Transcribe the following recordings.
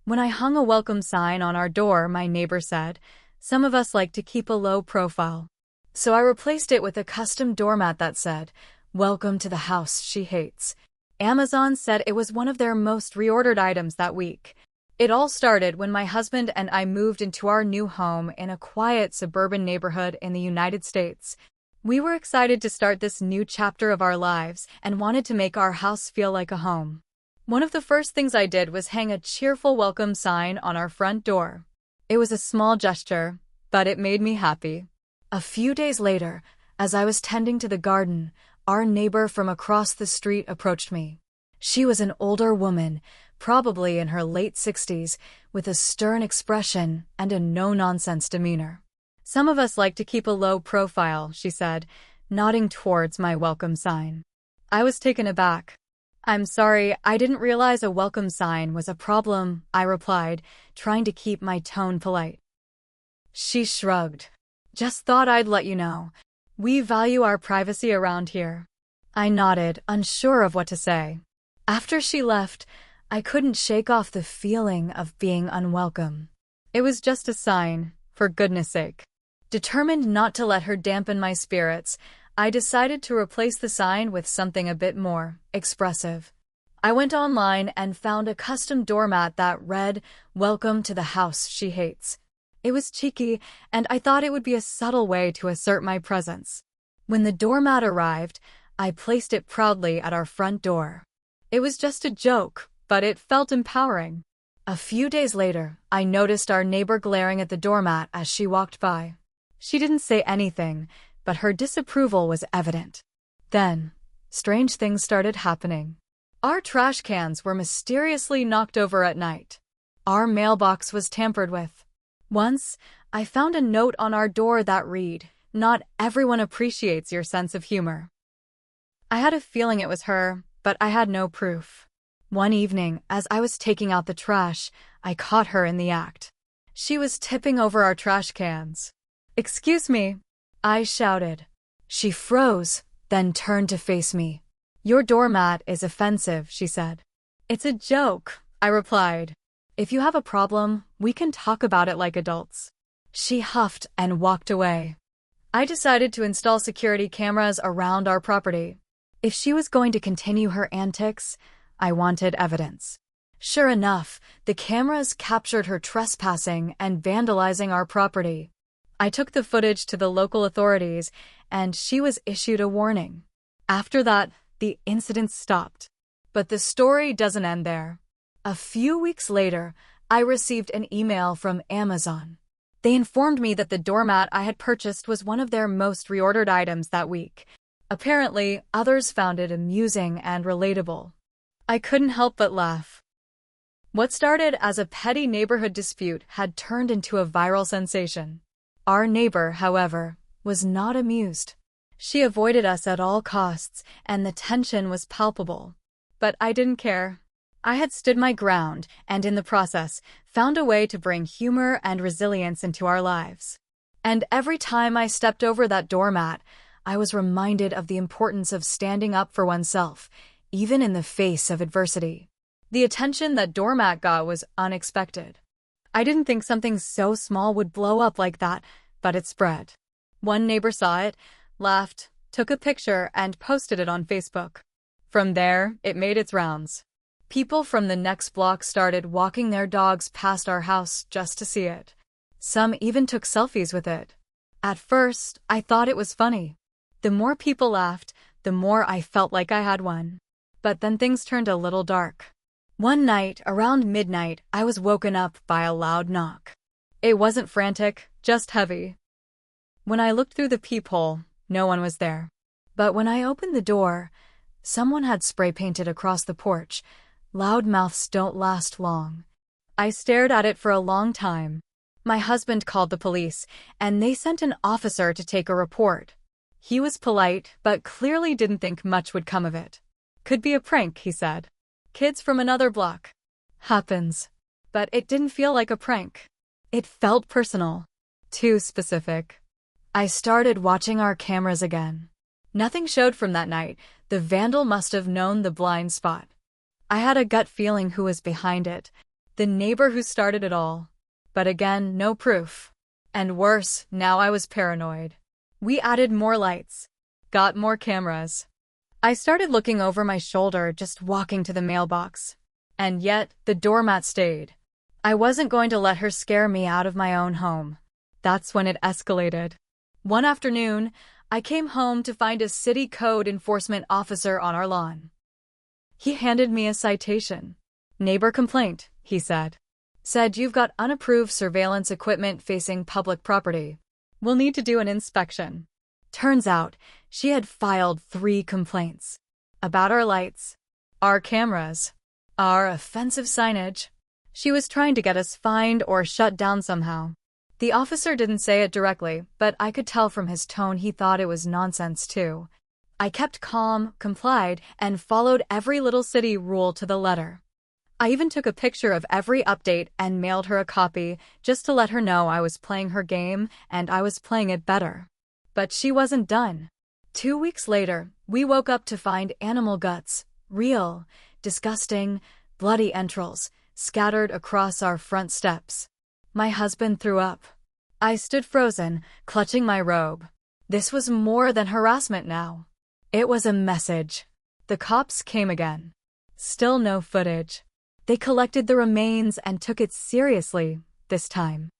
When I hung a welcome sign on our door, my neighbor said, some of us like to keep a low profile. So I replaced it with a custom doormat that said, welcome to the house she hates. Amazon said it was one of their most reordered items that week. It all started when my husband and I moved into our new home in a quiet suburban neighborhood in the United States. We were excited to start this new chapter of our lives and wanted to make our house feel like a home. One of the first things I did was hang a cheerful welcome sign on our front door. It was a small gesture, but it made me happy. A few days later, as I was tending to the garden, our neighbor from across the street approached me. She was an older woman, probably in her late 60s, with a stern expression and a no-nonsense demeanor. Some of us like to keep a low profile, she said, nodding towards my welcome sign. I was taken aback. I'm sorry, I didn't realize a welcome sign was a problem, I replied, trying to keep my tone polite. She shrugged. Just thought I'd let you know. We value our privacy around here. I nodded, unsure of what to say. After she left, I couldn't shake off the feeling of being unwelcome. It was just a sign, for goodness sake. Determined not to let her dampen my spirits, I decided to replace the sign with something a bit more expressive. I went online and found a custom doormat that read, welcome to the house she hates. It was cheeky, and I thought it would be a subtle way to assert my presence. When the doormat arrived, I placed it proudly at our front door. It was just a joke, but it felt empowering. A few days later, I noticed our neighbor glaring at the doormat as she walked by. She didn't say anything, but her disapproval was evident. Then, strange things started happening. Our trash cans were mysteriously knocked over at night. Our mailbox was tampered with. Once, I found a note on our door that read, "Not everyone appreciates your sense of humor." I had a feeling it was her, but I had no proof. One evening, as I was taking out the trash, I caught her in the act. She was tipping over our trash cans. "Excuse me," I shouted. She froze, then turned to face me. "Your doormat is offensive," she said. "It's a joke," I replied. "If you have a problem, we can talk about it like adults." She huffed and walked away. I decided to install security cameras around our property. If she was going to continue her antics, I wanted evidence. Sure enough, the cameras captured her trespassing and vandalizing our property. I took the footage to the local authorities, and she was issued a warning. After that, the incident stopped. But the story doesn't end there. A few weeks later, I received an email from Amazon. They informed me that the doormat I had purchased was one of their most reordered items that week. Apparently, others found it amusing and relatable. I couldn't help but laugh. What started as a petty neighborhood dispute had turned into a viral sensation. Our neighbor, however, was not amused. She avoided us at all costs, and the tension was palpable. But I didn't care. I had stood my ground, and in the process, found a way to bring humor and resilience into our lives. And every time I stepped over that doormat, I was reminded of the importance of standing up for oneself, even in the face of adversity. The attention that doormat got was unexpected. I didn't think something so small would blow up like that, but it spread. One neighbor saw it, laughed, took a picture, and posted it on Facebook. From there, it made its rounds. People from the next block started walking their dogs past our house just to see it. Some even took selfies with it. At first, I thought it was funny. The more people laughed, the more I felt like I had won. But then things turned a little dark. One night, around midnight, I was woken up by a loud knock. It wasn't frantic, just heavy. When I looked through the peephole, no one was there. But when I opened the door, someone had spray painted across the porch, "Loud mouths don't last long." I stared at it for a long time. My husband called the police, and they sent an officer to take a report. He was polite, but clearly didn't think much would come of it. "Could be a prank," he said. "Kids from another block." Happens. But it didn't feel like a prank. It felt personal. Too specific. I started watching our cameras again. Nothing showed from that night. The vandal must have known the blind spot. I had a gut feeling who was behind it, The neighbor who started it all. But again, no proof. And worse, now I was paranoid. We added more lights. Got more cameras. I started looking over my shoulder, just walking to the mailbox. And yet, the doormat stayed. I wasn't going to let her scare me out of my own home. That's when it escalated. One afternoon, I came home to find a city code enforcement officer on our lawn. He handed me a citation. "Neighbor complaint," he said. "Said you've got unapproved surveillance equipment facing public property. We'll need to do an inspection." Turns out, she had filed 3 complaints. About our lights, our cameras, our offensive signage. She was trying to get us fined or shut down somehow. The officer didn't say it directly, but I could tell from his tone he thought it was nonsense too. I kept calm, complied, and followed every little city rule to the letter. I even took a picture of every update and mailed her a copy, just to let her know I was playing her game and I was playing it better. But she wasn't done. 2 weeks later, we woke up to find animal guts, real, disgusting, bloody entrails, scattered across our front steps. My husband threw up. I stood frozen, clutching my robe. This was more than harassment now. It was a message. The cops came again. Still no footage. They collected the remains and took it seriously, this time.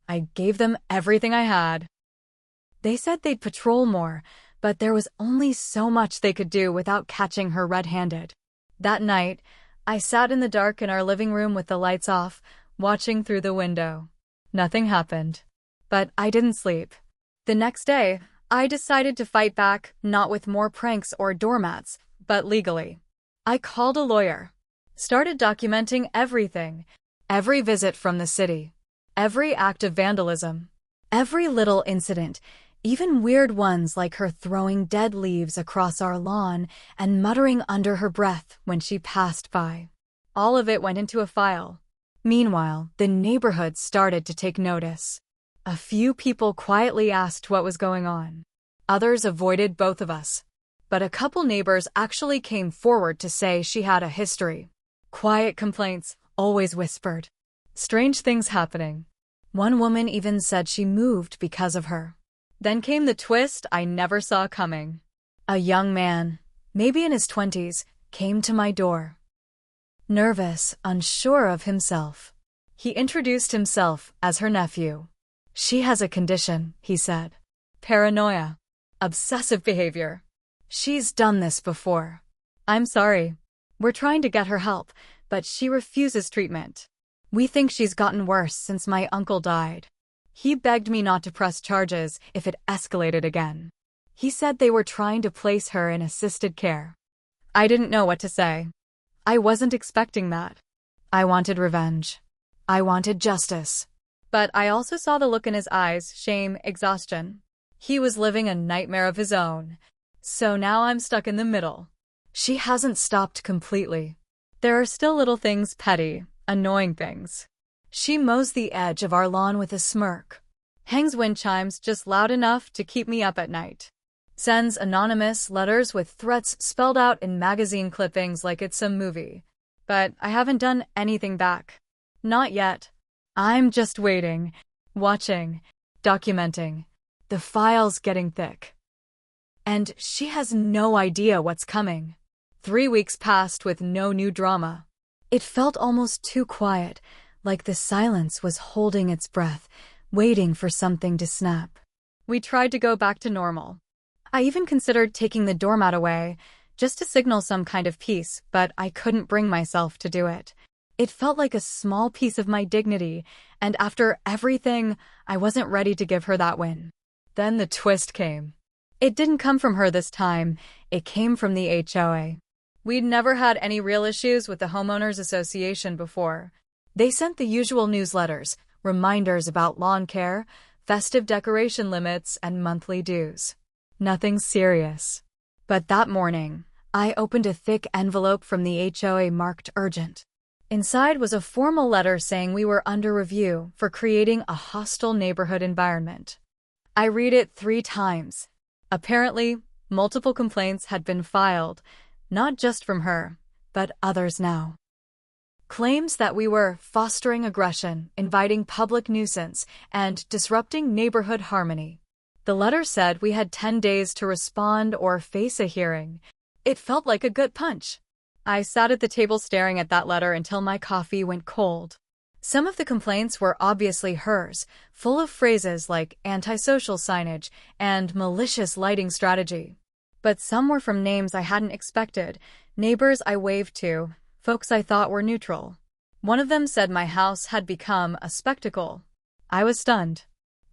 I gave them everything I had. They said they'd patrol more, but there was only so much they could do without catching her red-handed. That night, I sat in the dark in our living room with the lights off, watching through the window. Nothing happened. But I didn't sleep. The next day, I decided to fight back, not with more pranks or doormats, but legally. I called a lawyer. Started documenting everything. Every visit from the city. Every act of vandalism. Every little incident. Even weird ones like her throwing dead leaves across our lawn and muttering under her breath when she passed by. All of it went into a file. Meanwhile, the neighborhood started to take notice. A few people quietly asked what was going on. Others avoided both of us. But a couple neighbors actually came forward to say she had a history. Quiet complaints, always whispered. Strange things happening. One woman even said she moved because of her. Then came the twist I never saw coming. A young man, maybe in his 20s, came to my door. Nervous, unsure of himself. He introduced himself as her nephew. "She has a condition," he said. "Paranoia. Obsessive behavior. She's done this before. I'm sorry. We're trying to get her help, but she refuses treatment. We think she's gotten worse since my uncle died." He begged me not to press charges if it escalated again. He said they were trying to place her in assisted care. I didn't know what to say. I wasn't expecting that. I wanted revenge. I wanted justice. But I also saw the look in his eyes, shame, exhaustion. He was living a nightmare of his own. So now I'm stuck in the middle. She hasn't stopped completely. There are still little things, petty, annoying things. She mows the edge of our lawn with a smirk. Hangs wind chimes just loud enough to keep me up at night. Sends anonymous letters with threats spelled out in magazine clippings like it's a movie. But I haven't done anything back. Not yet. I'm just waiting, watching, documenting. The file's getting thick. And she has no idea what's coming. 3 weeks passed with no new drama. It felt almost too quiet, like the silence was holding its breath, waiting for something to snap. We tried to go back to normal. I even considered taking the doormat away, just to signal some kind of peace, but I couldn't bring myself to do it. It felt like a small piece of my dignity, and after everything, I wasn't ready to give her that win. Then the twist came. It didn't come from her this time, it came from the HOA. We'd never had any real issues with the Homeowners Association before. They sent the usual newsletters, reminders about lawn care, festive decoration limits, and monthly dues. Nothing serious. But that morning, I opened a thick envelope from the HOA marked urgent. Inside was a formal letter saying we were under review for creating a hostile neighborhood environment. I read it 3 times. Apparently, multiple complaints had been filed, not just from her, but others now. claims that we were fostering aggression, inviting public nuisance, and disrupting neighborhood harmony. The letter said we had 10 days to respond or face a hearing. It felt like a good punch. I sat at the table staring at that letter until my coffee went cold. Some of the complaints were obviously hers, full of phrases like antisocial signage and malicious lighting strategy. But some were from names I hadn't expected, neighbors I waved to, folks I thought were neutral. One of them said my house had become a spectacle. I was stunned.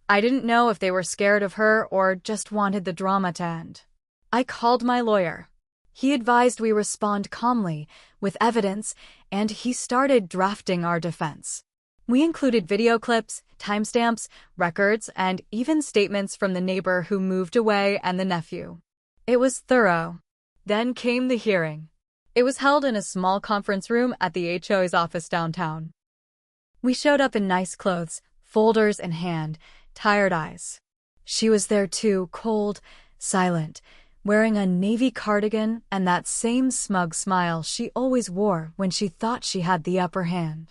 I didn't know if they were scared of her or just wanted the drama to end. I called my lawyer. He advised we respond calmly, with evidence, and he started drafting our defense. We included video clips, timestamps, records, and even statements from the neighbor who moved away and the nephew. It was thorough. Then came the hearing. It was held in a small conference room at the HOA's office downtown. We showed up in nice clothes, folders in hand, tired eyes. She was there too, cold, silent, wearing a navy cardigan and that same smug smile she always wore when she thought she had the upper hand.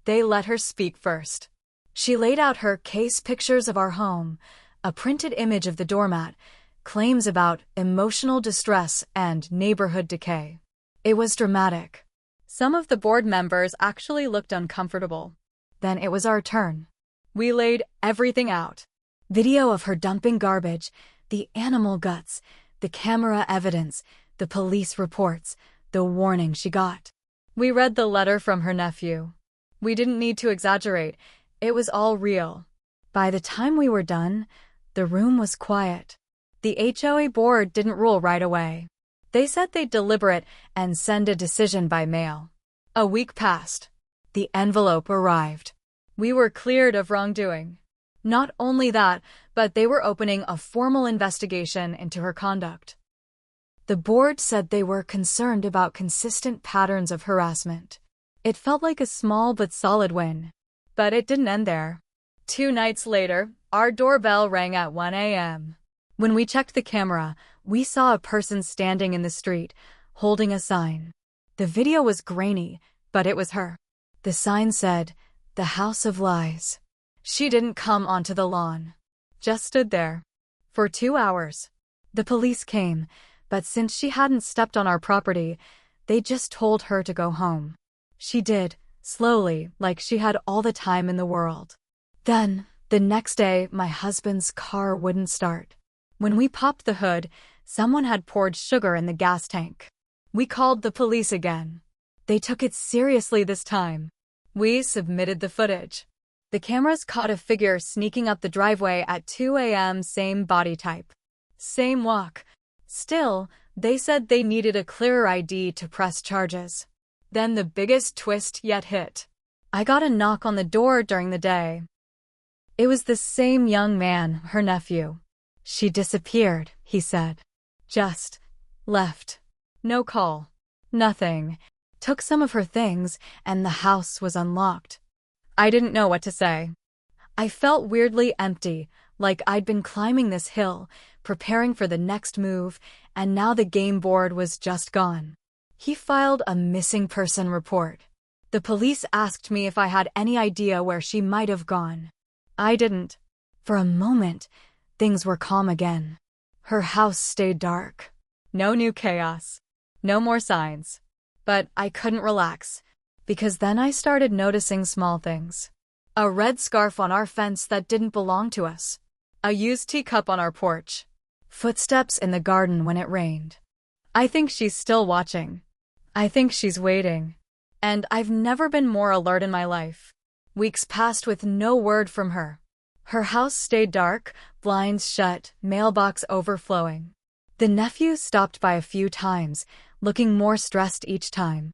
They let her speak first. She laid out her case pictures of our home, a printed image of the doormat, claims about emotional distress and neighborhood decay. It was dramatic. Some of the board members actually looked uncomfortable. Then it was our turn. We laid everything out. Video of her dumping garbage, the animal guts, the camera evidence, the police reports, the warning she got. We read the letter from her nephew. We didn't need to exaggerate. It was all real. By the time we were done, the room was quiet. The HOA board didn't rule right away. They said they'd deliberate and send a decision by mail. A week passed. The envelope arrived. We were cleared of wrongdoing. Not only that, but they were opening a formal investigation into her conduct. The board said they were concerned about consistent patterns of harassment. It felt like a small but solid win. But it didn't end there. 2 nights later, our doorbell rang at 1 a.m. When we checked the camera, we saw a person standing in the street, holding a sign. The video was grainy, but it was her. The sign said, "The House of Lies." She didn't come onto the lawn. Just stood there. For 2 hours. The police came, but since she hadn't stepped on our property, they just told her to go home. She did, slowly, like she had all the time in the world. Then, the next day, my husband's car wouldn't start. When we popped the hood, someone had poured sugar in the gas tank. We called the police again. They took it seriously this time. We submitted the footage. The cameras caught a figure sneaking up the driveway at 2 a.m., same body type. Same walk. Still, they said they needed a clearer ID to press charges. Then the biggest twist yet hit. I got a knock on the door during the day. It was the same young man, her nephew. She disappeared, he said. Just left. No call. Nothing. Took some of her things, and the house was unlocked. I didn't know what to say. I felt weirdly empty, like I'd been climbing this hill, preparing for the next move, and now the game board was just gone. He filed a missing person report. The police asked me if I had any idea where she might have gone. I didn't. For a moment, things were calm again. Her house stayed dark. No new chaos. No more signs. But I couldn't relax, because then I started noticing small things. A red scarf on our fence that didn't belong to us. A used teacup on our porch. Footsteps in the garden when it rained. I think she's still watching. I think she's waiting. And I've never been more alert in my life. Weeks passed with no word from her. Her house stayed dark, blinds shut, mailbox overflowing. The nephew stopped by a few times, looking more stressed each time.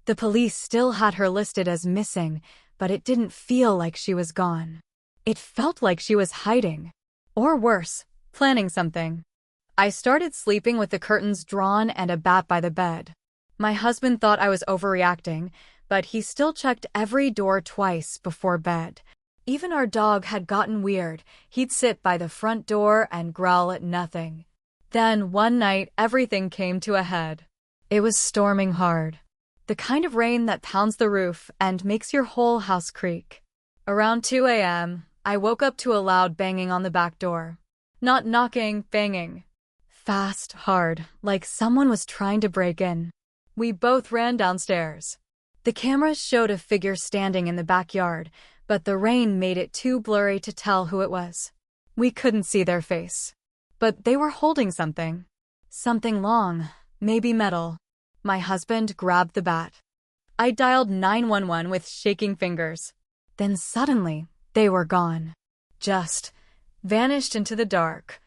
The police still had her listed as missing, but it didn't feel like she was gone. It felt like she was hiding. Or worse, planning something. I started sleeping with the curtains drawn and a bat by the bed. My husband thought I was overreacting, but he still checked every door twice before bed. Even our dog had gotten weird. He'd sit by the front door and growl at nothing. Then, one night, everything came to a head. It was storming hard. The kind of rain that pounds the roof and makes your whole house creak. Around 2 a.m., I woke up to a loud banging on the back door. Not knocking, banging. Fast, hard, like someone was trying to break in. We both ran downstairs. The cameras showed a figure standing in the backyard, but the rain made it too blurry to tell who it was. We couldn't see their face. But they were holding something. Something long, maybe metal. My husband grabbed the bat. I dialed 911 with shaking fingers. Then suddenly, they were gone. Just vanished into the dark.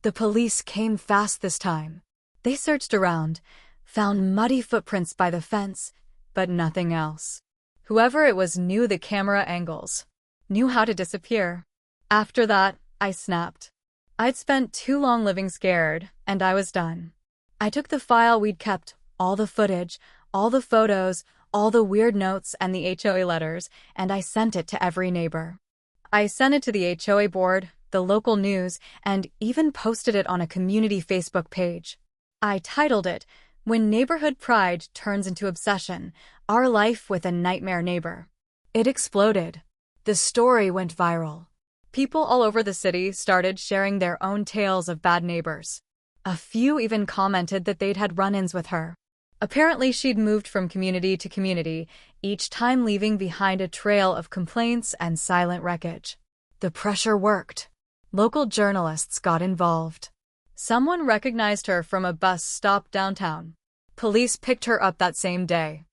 The police came fast this time. They searched around, found muddy footprints by the fence, but nothing else. Whoever it was knew the camera angles, knew how to disappear. After that, I snapped. I'd spent too long living scared, and I was done. I took the file we'd kept, all the footage, all the photos, all the weird notes and the HOA letters, and I sent it to every neighbor. I sent it to the HOA board, the local news, and even posted it on a community Facebook page. I titled it, "When Neighborhood Pride Turns into Obsession, Our Life with a Nightmare Neighbor." It exploded. The story went viral. People all over the city started sharing their own tales of bad neighbors. A few even commented that they'd had run-ins with her. Apparently, she'd moved from community to community, each time leaving behind a trail of complaints and silent wreckage. The pressure worked. Local journalists got involved. Someone recognized her from a bus stop downtown. Police picked her up that same day.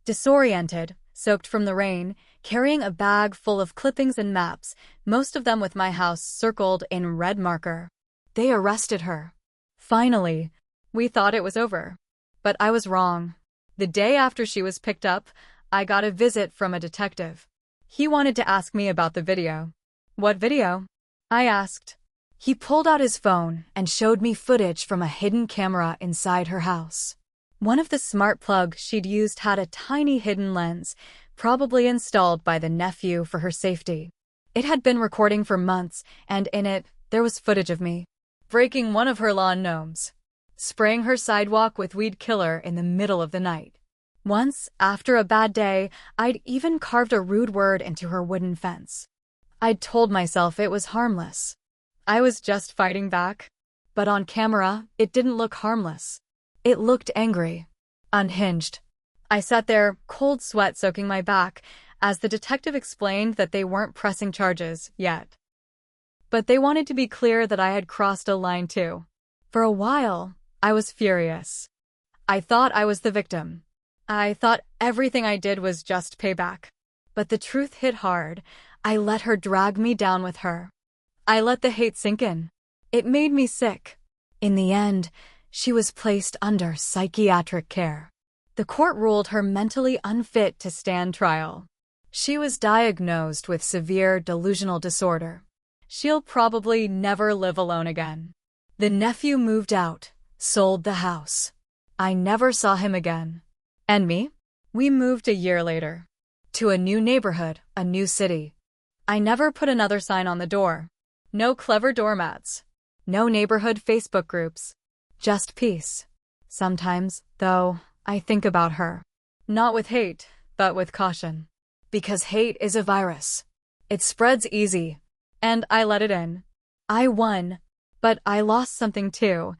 Disoriented, soaked from the rain, carrying a bag full of clippings and maps, most of them with my house circled in red marker. They arrested her. Finally, we thought it was over. But I was wrong. The day after she was picked up, I got a visit from a detective. He wanted to ask me about the video. "What video?" I asked. He pulled out his phone and showed me footage from a hidden camera inside her house. One of the smart plugs she'd used had a tiny hidden lens, probably installed by the nephew for her safety. It had been recording for months, and in it, there was footage of me breaking one of her lawn gnomes, spraying her sidewalk with weed killer in the middle of the night. Once, after a bad day, I'd even carved a rude word into her wooden fence. I'd told myself it was harmless. I was just fighting back. But on camera, it didn't look harmless. It looked angry, unhinged. I sat there, cold sweat soaking my back, as the detective explained that they weren't pressing charges yet. But they wanted to be clear that I had crossed a line too. For a while, I was furious. I thought I was the victim. I thought everything I did was just payback. But the truth hit hard. I let her drag me down with her. I let the hate sink in. It made me sick. In the end, she was placed under psychiatric care. The court ruled her mentally unfit to stand trial. She was diagnosed with severe delusional disorder. She'll probably never live alone again. The nephew moved out, sold the house. I never saw him again. And me? We moved a year later. To a new neighborhood, a new city. I never put another sign on the door. No clever doormats. No neighborhood Facebook groups. Just peace. Sometimes, though, I think about her. Not with hate, but with caution. Because hate is a virus. It spreads easy. And I let it in. I won. But I lost something too.